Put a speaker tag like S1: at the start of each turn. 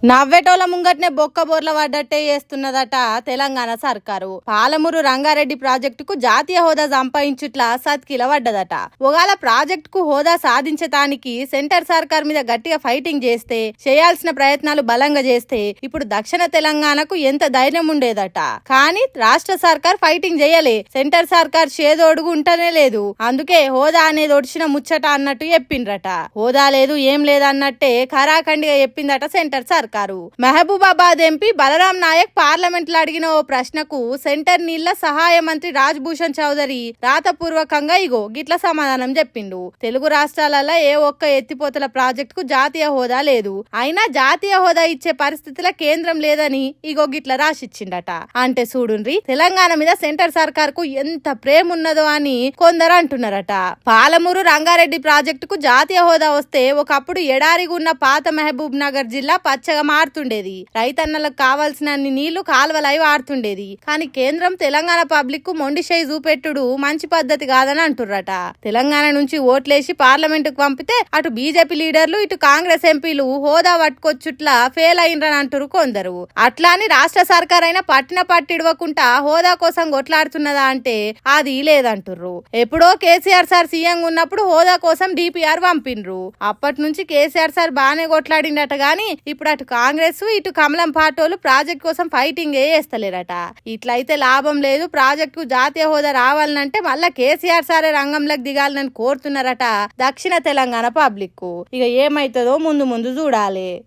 S1: నవ్వేటోల ముంగట్నే బొక్క బోర్ల పడ్డట్టే చేస్తున్నదట తెలంగాణ సర్కారు. పాలమూరు రంగారెడ్డి ప్రాజెక్టుకు జాతీయ హోదా సంపాదించుట్లా సత్కిల పడ్డదట. ఒకవేళ ప్రాజెక్టుకు హోదా సాధించటానికి సెంటర్ సర్కార్ మీద గట్టిగా ఫైటింగ్ చేస్తే, చేయాల్సిన ప్రయత్నాలు బలంగా చేస్తే ఇప్పుడు దక్షిణ తెలంగాణకు ఎంత ధైర్యం ఉండేదట. కానీ రాష్ట్ర సర్కార్ ఫైటింగ్ చేయలే. సెంటర్ సర్కార్ చేదోడుగు ఉంటనే లేదు. అందుకే హోదా అనేది ఒడిచిన ముచ్చట అన్నట్టు చెప్పిండ్రట. హోదా లేదు ఏం లేదన్నట్టే ఖరాఖండిగా చెప్పిందట సెంటర్ సర్కార్. మహబూబాబాద్ ఎంపీ బలరాం నాయక్ పార్లమెంట్ లో అడిగిన ఓ ప్రశ్నకు సెంటర్ నీళ్ల సహాయ మంత్రి రాజ్ భూషణ్ చౌదరి రాతపూర్వకంగా ఇగో గిట్ల సమాధానం చెప్పిండు. తెలుగు రాష్ట్రాలలో ఏ ఒక్క ఎత్తిపోతల ప్రాజెక్ట్ కు జాతీయ హోదా లేదు. అయినా జాతీయ హోదా ఇచ్చే పరిస్థితిలో కేంద్రం లేదని ఇగో గిట్ల రాసిచ్చిండట. అంటే చూడుండ్రి తెలంగాణ మీద సెంటర్ సర్కార్ కు ఎంత ప్రేమ ఉన్నదో అని కొందరు అంటున్నారట. పాలమూరు రంగారెడ్డి ప్రాజెక్టుకు జాతీయ హోదా వస్తే ఒకప్పుడు ఎడారిగా ఉన్న పాత మహబూబ్ నగర్ జిల్లా పచ్చగా మారుతుండేది. రైతన్నలకు కావాల్సిన నీళ్లు కాల్వలై వాడుతుండేది. కానీ కేంద్రం తెలంగాణ పబ్లిక్ కు మొండి చేయి చూపెట్టుడు మంచి పద్ధతి కాదని అంటుర్రట. తెలంగాణ నుంచి ఓట్లేసి పార్లమెంటుకు పంపితే అటు బీజేపీ లీడర్లు ఇటు కాంగ్రెస్ ఎంపీలు హోదా పట్టుకొచ్చుట్లా ఫెయిల్ అయినరని అంటురు కొందరు. అట్లా అని రాష్ట్ర సర్కార్ అయినా పట్టిన పట్టిడవకుండా హోదా కోసం కొట్లాడుతున్నదా అంటే అది లేదంటుర్రు. ఎప్పుడో కేసీఆర్ సార్ సీఎం ఉన్నప్పుడు హోదా కోసం డిపిఆర్ పంపిండ్రు. అప్పటి నుంచి కేసీఆర్ సార్ బానే కొట్లాడిండట. గాని ఇప్పుడు అటు కాంగ్రెస్ ఇటు కమలం పార్టీలు ప్రాజెక్ట్ కోసం ఫైటింగ్ చేస్తలేరట. ఇట్లయితే లాభం లేదు. ప్రాజెక్ట్ కు జాతీయ హోదా రావాలంటే మళ్ళా కేసీఆర్ సారే రంగంలోకి దిగాలని కోరుతున్నారట దక్షిణ తెలంగాణ పబ్లిక్. ఇక ఏమైతుందో ముందు ముందు చూడాలి.